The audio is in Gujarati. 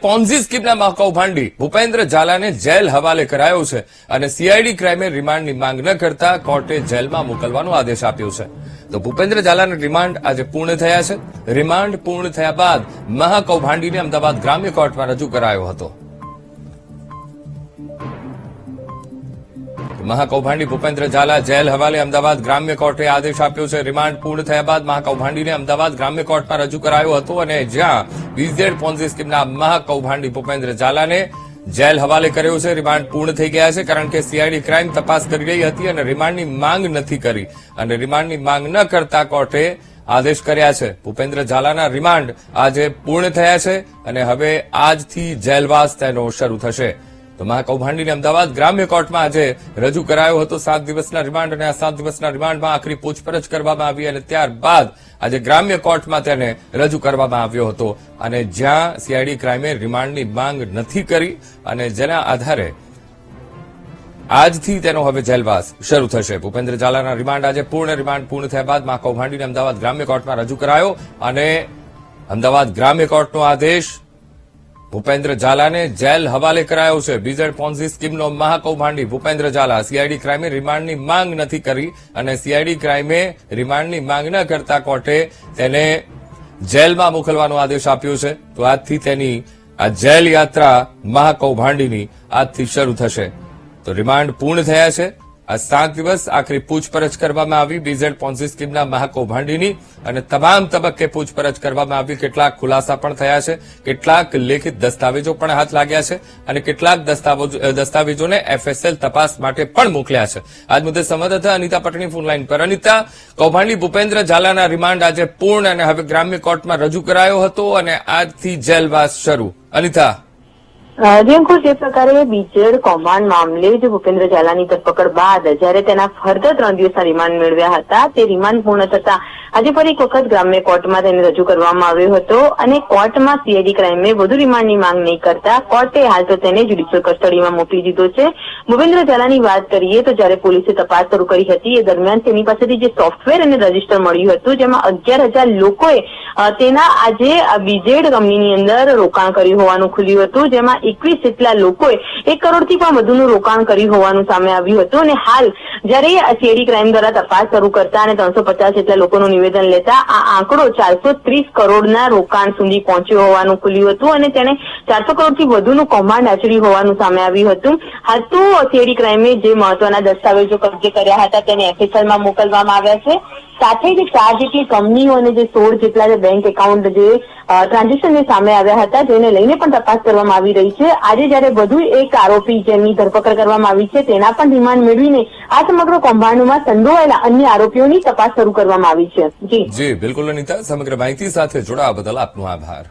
પોન્ઝી સ્કીમના મહાકૌભાંડી ભૂપેન્દ્ર ઝાલાને જેલ હવાલે કરાયો છે અને સીઆઈડી ક્રાઇમે રિમાન્ડની માંગ ન કરતા કોર્ટે જેલમાં મોકલવાનો આદેશ આપ્યો છે. તો ભૂપેન્દ્ર ઝાલાના રિમાન્ડ આજે પૂર્ણ થયા છે. રિમાન્ડ પૂર્ણ થયા બાદ મહાકૌભાંડીને અમદાવાદ ગ્રામ્ય કોર્ટમાં રજૂ કરાયો હતો. મહાકૌભાંડી ભૂપેન્દ્ર ઝાલા જેલ હવાલે અમદાવાદ ગ્રામ્ય કોર્ટે આદેશ આપ્યો છે. રિમાન્ડ પૂર્ણ થયા બાદ મહાકૌભાંડીને અમદાવાદ ગ્રામ્ય કોર્ટમાં રજૂ કરાયો હતો અને જ્યાં બીઝેડ પોન્ઝી સ્કીમના મહાકૌભાંડી ભૂપેન્દ્ર ઝાલાને જેલ હવાલે કર્યો છે. રિમાન્ડ પૂર્ણ થઈ ગયા છે કારણ કે સીઆઈડી ક્રાઇમ તપાસ કરી રહી હતી અને રિમાન્ડની માંગ નથી કરી અને રિમાન્ડની માંગ ન કરતા કોર્ટે આદેશ કર્યા છે. ભૂપેન્દ્ર ઝાલાના રિમાન્ડ આજે પૂર્ણ થયા છે અને હવે આજથી જેલવાસ તેનો શરૂ થશે. તો મહાકૌભાંડીને અમદાવાદ ગ્રામ્ય કોર્ટમાં આજે રજૂ કરાયો હતો 7 દિવસના રિમાન્ડ અને આ 7 દિવસના રિમાન્ડમાં આખરી પૂછપરછ કરવામાં આવી અને ત્યારબાદ આજે ગ્રામ્ય કોર્ટમાં તેને રજૂ કરવામાં આવ્યો હતો અને જ્યાં સીઆઈડી ક્રાઇમે રિમાન્ડની માંગ નથી કરી અને જેના આધારે આજથી તેનો હવે જેલવાસ શરૂ થશે. ભૂપેન્દ્ર ઝાલાના રિમાન્ડ આજે રિમાન્ડ પૂર્ણ થયા બાદ મહાકૌભાંડીને અમદાવાદ ગ્રામ્ય કોર્ટમાં રજૂ કરાયો અને અમદાવાદ ગ્રામ્ય કોર્ટનો આદેશ ભૂપેન્દ્ર ઝાલાને જેલ હવાલે કરાયો છે. બીઝેડ પોન્ઝી સ્કીમનો મહાકૌભાંડી ભૂપેન્દ્ર ઝાલા સીઆઈડી ક્રાઇમે રિમાન્ડની માંગ નથી કરી અને સીઆઈડી ક્રાઇમે રિમાન્ડની માંગ ન કરતા કોર્ટે તેને જેલમાં મોકલવાનો આદેશ આપ્યો છે. તો આજથી તેની આ જેલ યાત્રા મહાકૌભાંડીની આજથી શરૂ થશે. તો રિમાન્ડ પૂર્ણ થયા છે. આ 7 દિવસ આખરી પૂછપરછ કરવામાં આવી બીઝેડ પોન્ઝી સ્કીમના મહાકૌભાંડીની અને તમામ તબક્કે પૂછપરછ કરવામાં આવી. કેટલાક ખુલાસા પણ થયા છે, કેટલાક લેખિત દસ્તાવેજો પણ હાથ લાગ્યા છે અને કેટલાક દસ્તાવેજોને એફએસએલ તપાસ માટે પણ મોકલ્યા છે. આજ મુદ્દે સંવાદદાતા અનિતા પટણી ફોનલાઈન પર. અનિતા, કૌભાંડી ભૂપેન્દ્ર ઝાલાના રિમાન્ડ આજે પૂર્ણ અને હવે ગ્રામ્ય કોર્ટમાં રજૂ કરાયો હતો અને આજથી જેલવાસ શરૂ. અનિતા, જે પ્રકારે બીજેડ કૌભાંડ મામલે જે ભૂપેન્દ્ર ઝાલાની ધરપકડ બાદ જયારે તેના ફર્ધર 3 દિવસના રિમાન્ડ મેળવ્યા હતા તે રિમાન્ડ પૂર્ણ થતા આજે ફરી એક વખત ગ્રામ્ય કોર્ટમાં તેને રજૂ કરવામાં આવ્યો હતો અને કોર્ટમાં સીઆઈડી ક્રાઇમે વધુ રિમાન્ડની માંગ નહીં કરતા કોર્ટે હાલ તો તેને જ્યુડિશિયલ કસ્ટડીમાં મોકલી દીધો છે. ભૂપેન્દ્ર ઝાલાની વાત કરીએ તો જયારે પોલીસે તપાસ શરૂ કરી હતી એ દરમિયાન તેની પાસેથી જે સોફ્ટવેર અને રજીસ્ટર મળ્યું હતું જેમાં 11,000 લોકોએ તેના આજે બીજેડ કંપનીની અંદર રોકાણ કર્યું હોવાનું ખુલ્યું હતું, જેમાં 21 જેટલા લોકોએ 1 કરોડથી પણ વધુનું રોકાણ કર્યું હોવાનું સામે આવ્યું હતું અને હાલ જયારે સીઆઈડી ક્રાઇમ દ્વારા તપાસ શરૂ કરતા અને 350 જેટલા લોકોનું નિવેદન લેતા આ આંકડો 430 કરોડના રોકાણ સુધી પહોંચ્યો હોવાનું ખુલ્યું હતું અને તેને 400 કરોડથી વધુનું કૌભાંડ આચર્યું હોવાનું સામે આવ્યું હતું. હાલ તો સીઆઈડી ક્રાઇમે જે મહત્વના દસ્તાવેજો કબજે કર્યા હતા તેને એફએસએલમાં મોકલવામાં આવ્યા છે. સાથે જ 4 જેટલી કંપનીઓ અને જે 16 જેટલા બેંક એકાઉન્ટ જે ટ્રાન્ઝેક્શન સામે આવ્યા હતા જેને લઈને પણ તપાસ કરવામાં આવી રહી છે. આજે જયારે વધુ એક આરોપી જેમની ધરપકડ કરવામાં આવી છે તેના પણ રિમાન્ડ મેળવીને આ સમગ્ર કૌભાંડમાં સંડોવાયેલા અન્ય આરોપીઓની તપાસ શરૂ કરવામાં આવી છે. જી બિલકુલ અનિતા, સમગ્ર માહિતી સાથે જોડાવા બદલ આપનો આભાર.